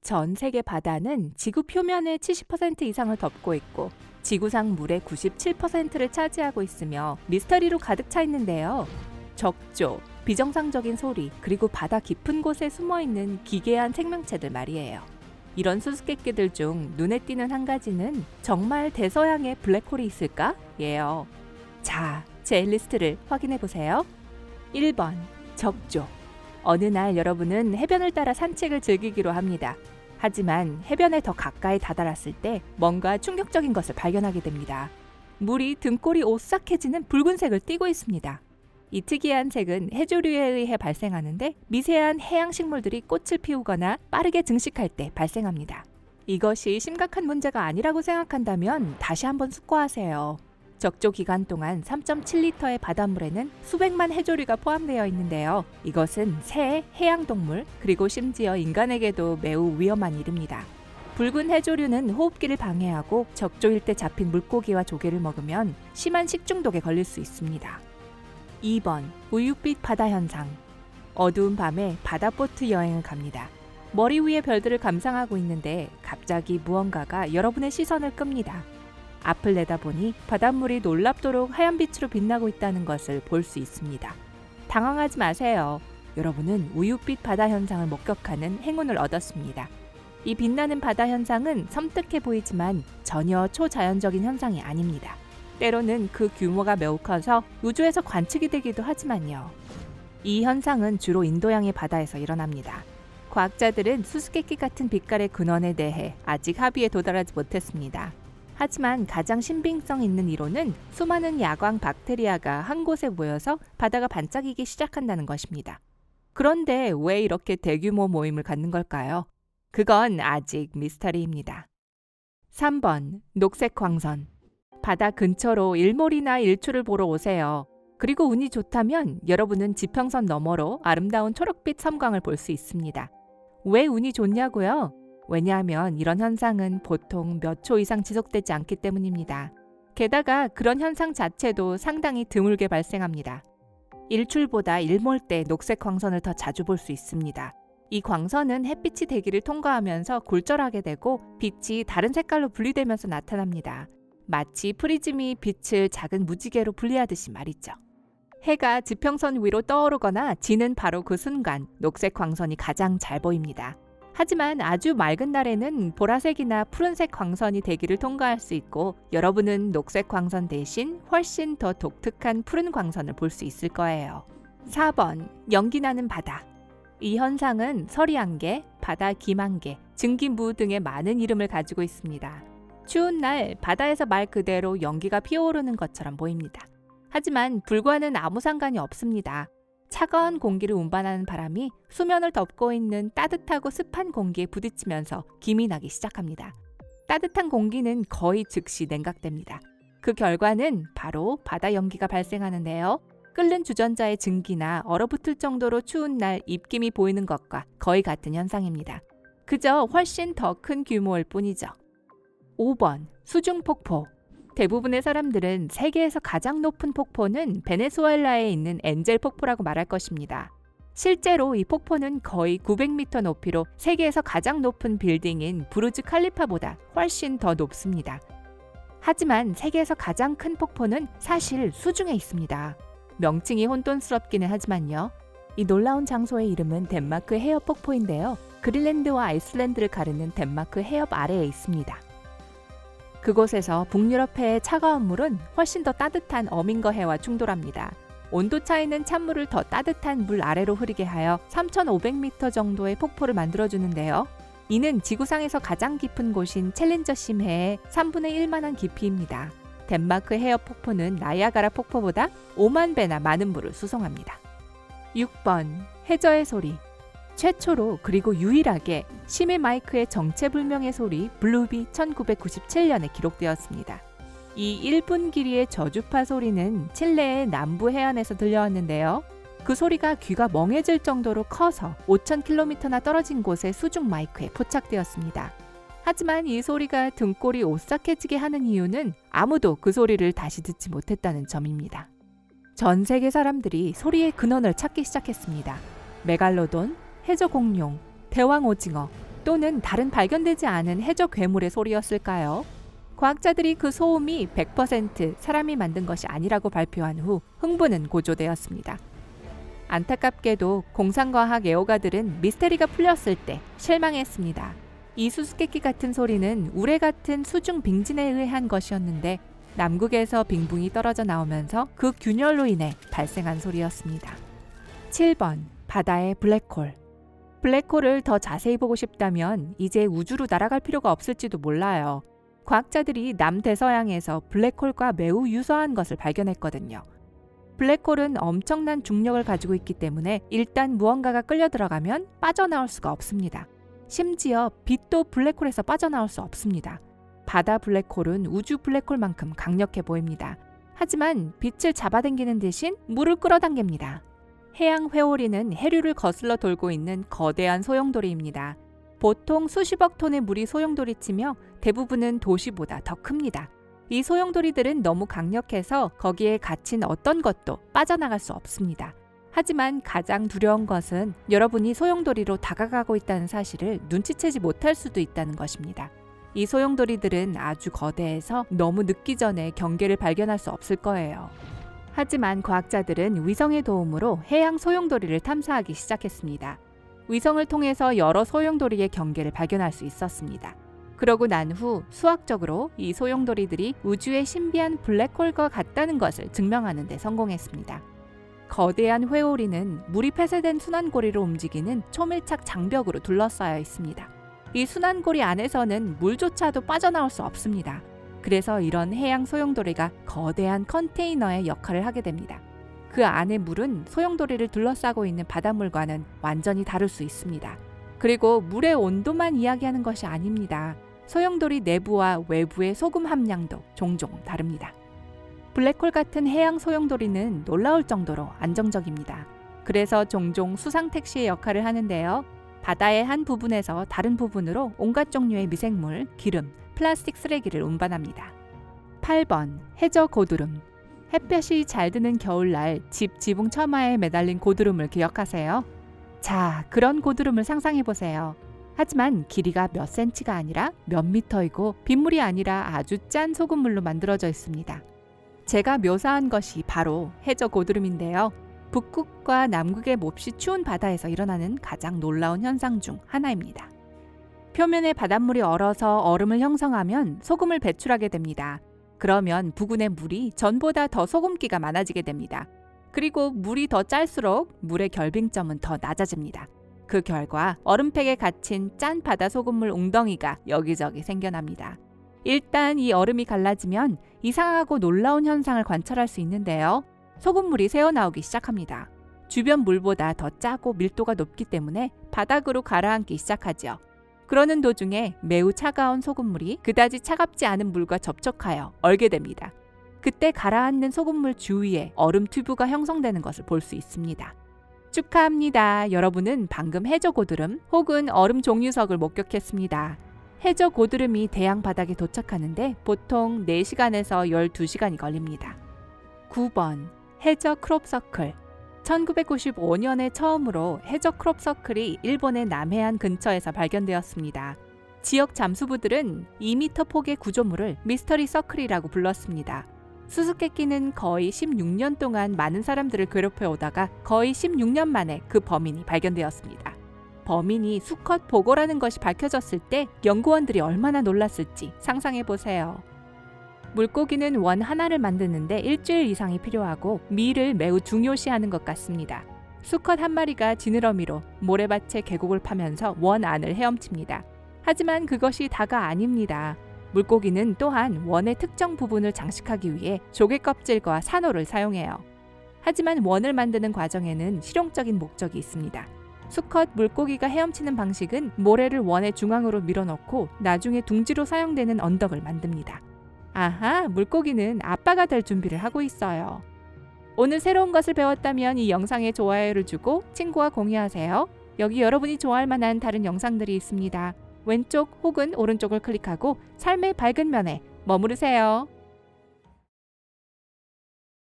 전 세계 바다는 지구 표면의 70% 이상을 덮고 있고 지구상 물의 97%를 차지하고 있으며 미스터리로 가득 차 있는데요. 적조, 비정상적인 소리, 그리고 바다 깊은 곳에 숨어있는 기괴한 생명체들 말이에요. 이런 수수께끼들 중 눈에 띄는 한 가지는 정말 대서양에 블랙홀이 있을까? 예요. 자, 제 리스트를 확인해보세요. 1번, 적조. 어느 날 여러분은 해변을 따라 산책을 즐기기로 합니다. 하지만 해변에 더 가까이 다다랐을 때 뭔가 충격적인 것을 발견하게 됩니다. 물이 등골이 오싹해지는 붉은색을 띠고 있습니다. 이 특이한 색은 해조류에 의해 발생하는데 미세한 해양 식물들이 꽃을 피우거나 빠르게 증식할 때 발생합니다. 이것이 심각한 문제가 아니라고 생각한다면 다시 한번 숙고하세요. 적조 기간 동안 3.7리터의 바닷물에는 수백만 해조류가 포함되어 있는데요. 이것은 새, 해양동물, 그리고 심지어 인간에게도 매우 위험한 일입니다. 붉은 해조류는 호흡기를 방해하고 적조일 때 잡힌 물고기와 조개를 먹으면 심한 식중독에 걸릴 수 있습니다. 2번, 우윳빛 바다 현상. 어두운 밤에 바다보트 여행을 갑니다. 머리 위에 별들을 감상하고 있는데 갑자기 무언가가 여러분의 시선을 끕니다. 앞을 내다보니 바닷물이 놀랍도록 하얀 빛으로 빛나고 있다는 것을 볼 수 있습니다. 당황하지 마세요. 여러분은 우윳빛 바다 현상을 목격하는 행운을 얻었습니다. 이 빛나는 바다 현상은 섬뜩해 보이지만 전혀 초자연적인 현상이 아닙니다. 때로는 그 규모가 매우 커서 우주에서 관측이 되기도 하지만요. 이 현상은 주로 인도양의 바다에서 일어납니다. 과학자들은 수수께끼 같은 빛깔의 근원에 대해 아직 합의에 도달하지 못했습니다. 하지만 가장 신빙성 있는 이론은 수많은 야광 박테리아가 한 곳에 모여서 바다가 반짝이기 시작한다는 것입니다. 그런데 왜 이렇게 대규모 모임을 갖는 걸까요? 그건 아직 미스터리입니다. 3번, 녹색 광선. 바다 근처로 일몰이나 일출을 보러 오세요. 그리고 운이 좋다면 여러분은 지평선 너머로 아름다운 초록빛 섬광을 볼 수 있습니다. 왜 운이 좋냐고요? 왜냐하면 이런 현상은 보통 몇 초 이상 지속되지 않기 때문입니다. 게다가 그런 현상 자체도 상당히 드물게 발생합니다. 일출보다 일몰 때 녹색 광선을 더 자주 볼 수 있습니다. 이 광선은 햇빛이 대기를 통과하면서 굴절하게 되고 빛이 다른 색깔로 분리되면서 나타납니다. 마치 프리즘이 빛을 작은 무지개로 분리하듯이 말이죠. 해가 지평선 위로 떠오르거나 지는 바로 그 순간 녹색 광선이 가장 잘 보입니다. 하지만 아주 맑은 날에는 보라색이나 푸른색 광선이 대기를 통과할 수 있고 여러분은 녹색 광선 대신 훨씬 더 독특한 푸른 광선을 볼 수 있을 거예요. 4번, 연기 나는 바다. 이 현상은 서리안개, 바다 김안개, 증기무 등의 많은 이름을 가지고 있습니다. 추운 날 바다에서 말 그대로 연기가 피어오르는 것처럼 보입니다. 하지만 불과는 아무 상관이 없습니다. 차가운 공기를 운반하는 바람이 수면을 덮고 있는 따뜻하고 습한 공기에 부딪히면서 김이 나기 시작합니다. 따뜻한 공기는 거의 즉시 냉각됩니다. 그 결과는 바로 바다 연기가 발생하는데요. 끓는 주전자의 증기나 얼어붙을 정도로 추운 날 입김이 보이는 것과 거의 같은 현상입니다. 그저 훨씬 더 큰 규모일 뿐이죠. 5번, 수중폭포. 대부분의 사람들은 세계에서 가장 높은 폭포는 베네수엘라에 있는 엔젤 폭포라고 말할 것입니다. 실제로 이 폭포는 거의 900m 높이로 세계에서 가장 높은 빌딩인 부르즈 칼리파보다 훨씬 더 높습니다. 하지만 세계에서 가장 큰 폭포는 사실 수중에 있습니다. 명칭이 혼돈스럽기는 하지만요. 이 놀라운 장소의 이름은 덴마크 해협 폭포인데요. 그린란드와 아이슬란드를 가르는 덴마크 해협 아래에 있습니다. 그곳에서 북유럽해의 차가운 물은 훨씬 더 따뜻한 어밍거 해와 충돌합니다. 온도 차이는 찬물을 더 따뜻한 물 아래로 흐르게 하여 3,500m 정도의 폭포를 만들어주는데요. 이는 지구상에서 가장 깊은 곳인 챌린저 심해의 3분의 1만한 깊이입니다. 덴마크 해협 폭포는 나이아가라 폭포보다 5만 배나 많은 물을 수송합니다. 6번, 해저의 소리. 최초로 그리고 유일하게 심해 마이크의 정체불명의 소리 블루비 1997년에 기록되었습니다. 이 1분 길이의 저주파 소리는 칠레의 남부 해안에서 들려왔는데요. 그 소리가 귀가 멍해질 정도로 커서 5,000km나 떨어진 곳의 수중 마이크에 포착되었습니다. 하지만 이 소리가 등골이 오싹해지게 하는 이유는 아무도 그 소리를 다시 듣지 못했다는 점입니다. 전 세계 사람들이 소리의 근원을 찾기 시작했습니다. 메갈로돈, 해저 공룡, 대왕 오징어 또는 다른 발견되지 않은 해저 괴물의 소리였을까요? 과학자들이 그 소음이 100% 사람이 만든 것이 아니라고 발표한 후 흥분은 고조되었습니다. 안타깝게도 공상과학 애호가들은 미스테리가 풀렸을 때 실망했습니다. 이 수수께끼 같은 소리는 우레 같은 수중 빙진에 의한 것이었는데 남극에서 빙붕이 떨어져 나오면서 그 균열로 인해 발생한 소리였습니다. 7번 바다의 블랙홀. 블랙홀을 더 자세히 보고 싶다면 이제 우주로 날아갈 필요가 없을지도 몰라요. 과학자들이 남대서양에서 블랙홀과 매우 유사한 것을 발견했거든요. 블랙홀은 엄청난 중력을 가지고 있기 때문에 일단 무언가가 끌려 들어가면 빠져나올 수가 없습니다. 심지어 빛도 블랙홀에서 빠져나올 수 없습니다. 바다 블랙홀은 우주 블랙홀만큼 강력해 보입니다. 하지만 빛을 잡아당기는 대신 물을 끌어당깁니다. 해양 회오리는 해류를 거슬러 돌고 있는 거대한 소용돌이입니다. 보통 수십억 톤의 물이 소용돌이치며 대부분은 도시보다 더 큽니다. 이 소용돌이들은 너무 강력해서 거기에 갇힌 어떤 것도 빠져나갈 수 없습니다. 하지만 가장 두려운 것은 여러분이 소용돌이로 다가가고 있다는 사실을 눈치채지 못할 수도 있다는 것입니다. 이 소용돌이들은 아주 거대해서 너무 늦기 전에 경계를 발견할 수 없을 거예요. 하지만 과학자들은 위성의 도움으로 해양 소용돌이를 탐사하기 시작했습니다. 위성을 통해서 여러 소용돌이의 경계를 발견할 수 있었습니다. 그러고 난 후 수학적으로 이 소용돌이들이 우주의 신비한 블랙홀과 같다는 것을 증명하는 데 성공했습니다. 거대한 회오리는 물이 폐쇄된 순환고리로 움직이는 초밀착 장벽으로 둘러싸여 있습니다. 이 순환고리 안에서는 물조차도 빠져나올 수 없습니다. 그래서 이런 해양 소용돌이가 거대한 컨테이너의 역할을 하게 됩니다. 그 안의 물은 소용돌이를 둘러싸고 있는 바닷물과는 완전히 다를 수 있습니다. 그리고 물의 온도만 이야기하는 것이 아닙니다. 소용돌이 내부와 외부의 소금 함량도 종종 다릅니다. 블랙홀 같은 해양 소용돌이는 놀라울 정도로 안정적입니다. 그래서 종종 수상택시의 역할을 하는데요. 바다의 한 부분에서 다른 부분으로 온갖 종류의 미생물, 기름, 플라스틱 쓰레기를 운반합니다. 8번 해저 고드름. 햇볕이 잘 드는 겨울날 집 지붕 처마에 매달린 고드름을 기억하세요? 자, 그런 고드름을 상상해보세요. 하지만 길이가 몇 센치가 아니라 몇 미터이고 빗물이 아니라 아주 짠 소금물로 만들어져 있습니다. 제가 묘사한 것이 바로 해저 고드름인데요. 북극과 남극의 몹시 추운 바다에서 일어나는 가장 놀라운 현상 중 하나입니다. 표면의 바닷물이 얼어서 얼음을 형성하면 소금을 배출하게 됩니다. 그러면 부근의 물이 전보다 더 소금기가 많아지게 됩니다. 그리고 물이 더 짤수록 물의 결빙점은 더 낮아집니다. 그 결과 얼음팩에 갇힌 짠 바다 소금물 웅덩이가 여기저기 생겨납니다. 일단 이 얼음이 갈라지면 이상하고 놀라운 현상을 관찰할 수 있는데요. 소금물이 새어나오기 시작합니다. 주변 물보다 더 짜고 밀도가 높기 때문에 바닥으로 가라앉기 시작하죠. 그러는 도중에 매우 차가운 소금물이 그다지 차갑지 않은 물과 접촉하여 얼게 됩니다. 그때 가라앉는 소금물 주위에 얼음 튜브가 형성되는 것을 볼 수 있습니다. 축하합니다. 여러분은 방금 해저 고드름 혹은 얼음 종유석을 목격했습니다. 해저 고드름이 대양 바닥에 도착하는데 보통 4시간에서 12시간이 걸립니다. 9번 해저 크롭서클. 1995년에 처음으로 해저 크롭서클이 일본의 남해안 근처에서 발견되었습니다. 지역 잠수부들은 2m 폭의 구조물을 미스터리 서클이라고 불렀습니다. 수수께끼는 거의 16년 동안 많은 사람들을 괴롭혀 오다가 거의 16년 만에 그 범인이 발견되었습니다. 범인이 수컷 보고라는 것이 밝혀졌을 때 연구원들이 얼마나 놀랐을지 상상해보세요. 물고기는 원 하나를 만드는데 일주일 이상이 필요하고 미를 매우 중요시하는 것 같습니다. 수컷 한 마리가 지느러미로 모래밭의 계곡을 파면서 원 안을 헤엄칩니다. 하지만 그것이 다가 아닙니다. 물고기는 또한 원의 특정 부분을 장식하기 위해 조개 껍질과 산호를 사용해요. 하지만 원을 만드는 과정에는 실용적인 목적이 있습니다. 수컷 물고기가 헤엄치는 방식은 모래를 원의 중앙으로 밀어넣고 나중에 둥지로 사용되는 언덕을 만듭니다. 아하, 물고기는 아빠가 될 준비를 하고 있어요. 오늘 새로운 것을 배웠다면 이 영상에 좋아요를 주고 친구와 공유하세요. 여기 여러분이 좋아할 만한 다른 영상들이 있습니다. 왼쪽 혹은 오른쪽을 클릭하고 삶의 밝은 면에 머무르세요.